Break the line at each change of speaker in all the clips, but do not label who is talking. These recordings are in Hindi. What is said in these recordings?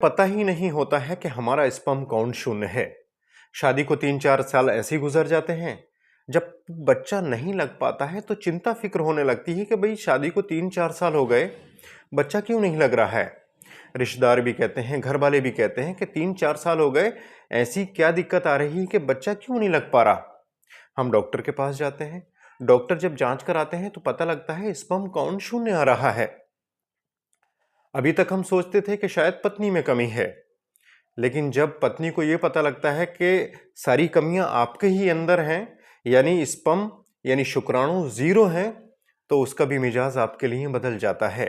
पता ही नहीं होता है कि हमारा स्पर्म काउंट शून्य है। शादी को 3-4 साल ऐसे ही गुजर जाते हैं। जब बच्चा नहीं लग पाता है तो चिंता फिक्र होने लगती है कि भाई शादी को 3-4 साल हो गए, बच्चा क्यों नहीं लग रहा है। रिश्तेदार भी कहते हैं, घर वाले भी कहते हैं कि 3-4 साल हो गए, ऐसी क्या दिक्कत आ रही है कि बच्चा क्यों नहीं लग पा रहा। हम डॉक्टर के पास जाते हैं। डॉक्टर जब जांच कराते हैं तो पता लगता है स्पर्म काउंट शून्य आ रहा है। अभी तक हम सोचते थे कि शायद पत्नी में कमी है, लेकिन जब पत्नी को यह पता लगता है कि सारी कमियां आपके ही अंदर हैं, यानी स्पर्म यानी शुक्राणु जीरो हैं, तो उसका भी मिजाज आपके लिए बदल जाता है।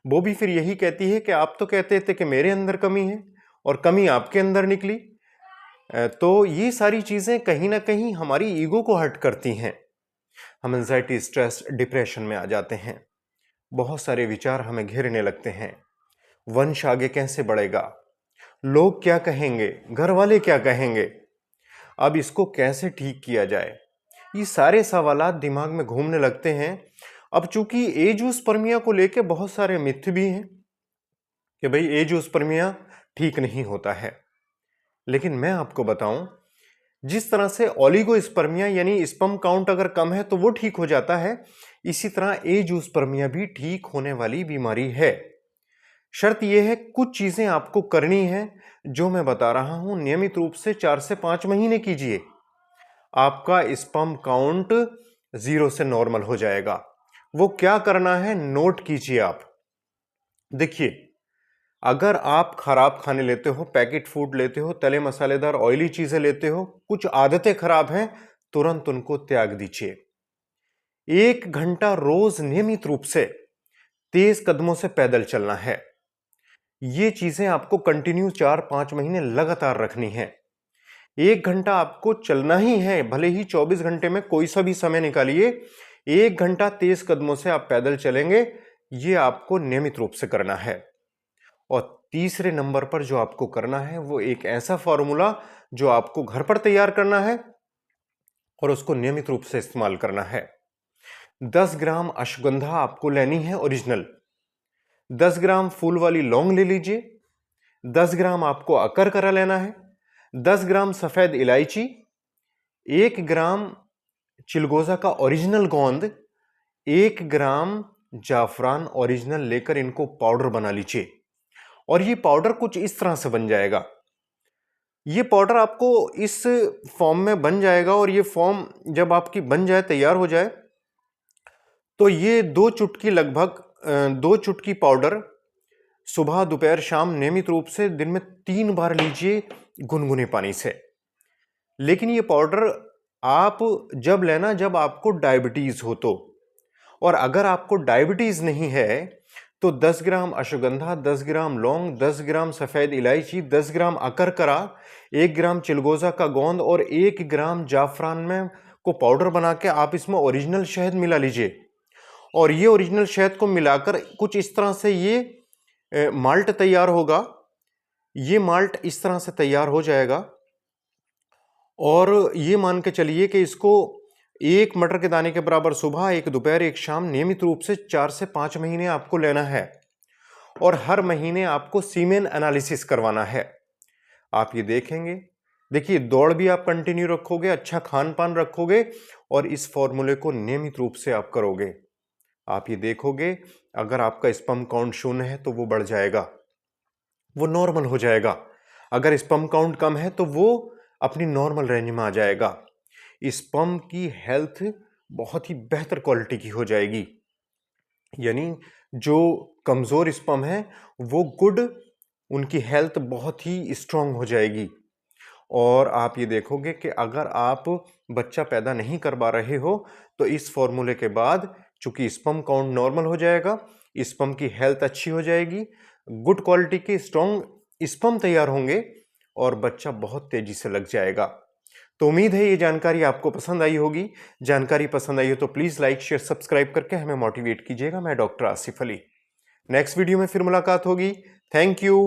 वो भी फिर यही कहती है कि आप तो कहते थे कि मेरे अंदर कमी है और कमी आपके अंदर निकली। तो ये सारी चीजें कहीं ना कहीं हमारी ईगो को हर्ट करती हैं। हम एंजाइटी, स्ट्रेस, डिप्रेशन में आ जाते हैं। बहुत सारे विचार हमें घेरने लगते हैं। वंश आगे कैसे बढ़ेगा, लोग क्या कहेंगे, घर वाले क्या कहेंगे, अब इसको कैसे ठीक किया जाए, ये सारे सवालात दिमाग में घूमने लगते हैं। अब चूंकि एजोस्पर्मिया को लेके बहुत सारे मिथ भी हैं कि भाई एजोस्पर्मिया ठीक नहीं होता है, लेकिन मैं आपको बताऊं, जिस तरह से ओलिगोस्पर्मिया यानी स्पर्म काउंट अगर कम है तो वो ठीक हो जाता है, इसी तरह एजोस्पर्मिया भी ठीक होने वाली बीमारी है। शर्त यह है कुछ चीजें आपको करनी है जो मैं बता रहा हूं, नियमित रूप से 4 से 5 महीने कीजिए, आपका स्पर्म काउंट 0 से नॉर्मल हो जाएगा। वो क्या करना है नोट कीजिए आप। देखिए, अगर आप खराब खाने लेते हो, पैकेट फूड लेते हो, तले मसालेदार ऑयली चीजें लेते हो, कुछ आदतें खराब हैं, तुरंत उनको त्याग दीजिए। 1 घंटा रोज नियमित रूप से तेज कदमों से पैदल चलना है। ये चीजें आपको कंटिन्यू 4-5 महीने लगातार रखनी है। 1 घंटा आपको चलना ही है, भले ही 24 घंटे में कोई सा भी समय निकालिए, 1 घंटा तेज कदमों से आप पैदल चलेंगे, ये आपको नियमित रूप से करना है। और तीसरे नंबर पर जो आपको करना है वो एक ऐसा फॉर्मूला जो आपको घर पर तैयार करना है और उसको नियमित रूप से इस्तेमाल करना है। 10 ग्राम अश्वगंधा आपको लेनी है ओरिजिनल, 10 ग्राम फूल वाली लौंग ले लीजिए, 10 ग्राम आपको अकरकरा लेना है, 10 ग्राम सफेद इलायची, 1 ग्राम चिलगोजा का ओरिजिनल गोंद, 1 ग्राम जाफरान ओरिजिनल लेकर इनको पाउडर बना लीजिए। और ये पाउडर कुछ इस तरह से बन जाएगा। ये पाउडर आपको इस फॉर्म में बन जाएगा और ये फॉर्म जब आपकी बन जाए, तैयार हो जाए, तो ये 2 चुटकी लगभग 2 चुटकी पाउडर सुबह दोपहर शाम नियमित रूप से दिन में 3 बार लीजिए गुनगुने पानी से। लेकिन ये पाउडर आप जब लेना जब आपको डायबिटीज हो तो, और अगर आपको डायबिटीज नहीं है तो 10 ग्राम अश्वगंधा, 10 ग्राम लौंग, 10 ग्राम सफेद इलायची, 10 ग्राम अकरकरा, 1 ग्राम चिलगोजा का गोंद और 1 ग्राम जाफरान में को पाउडर बना के आप इसमें ओरिजिनल शहद मिला लीजिए। और ये ओरिजिनल शहद को मिलाकर कुछ इस तरह से ये माल्ट तैयार होगा। ये माल्ट इस तरह से तैयार हो जाएगा और ये मान के चलिए कि इसको 1 मटर के दाने के बराबर सुबह, 1 दोपहर, 1 शाम नियमित रूप से 4 से 5 महीने आपको लेना है। और हर महीने आपको सीमेन एनालिसिस करवाना है। आप ये देखेंगे, देखिए दौड़ भी आप कंटिन्यू रखोगे, अच्छा खान पान रखोगे और इस फॉर्मूले को नियमित रूप से आप करोगे, आप ये देखोगे अगर आपका स्पर्म काउंट शून्य है तो वो बढ़ जाएगा, वो नॉर्मल हो जाएगा। अगर स्पर्म काउंट कम है तो वो अपनी नॉर्मल रेंज में आ जाएगा। स्पर्म की हेल्थ बहुत ही बेहतर क्वालिटी की हो जाएगी, यानी जो कमजोर स्पर्म है वो गुड, उनकी हेल्थ बहुत ही स्ट्रांग हो जाएगी। और आप ये देखोगे कि अगर आप बच्चा पैदा नहीं कर पा रहे हो तो इस फॉर्मूले के बाद चूंकि स्पर्म काउंट नॉर्मल हो जाएगा, स्पर्म की हेल्थ अच्छी हो जाएगी, गुड क्वालिटी के स्ट्रांग स्पर्म तैयार होंगे और बच्चा बहुत तेजी से लग जाएगा। तो उम्मीद है ये जानकारी आपको पसंद आई होगी। जानकारी पसंद आई हो तो प्लीज लाइक, शेयर, सब्सक्राइब करके हमें मोटिवेट कीजिएगा। मैं doctor Asif Ali. Next video में फिर मुलाकात होगी। Thank you.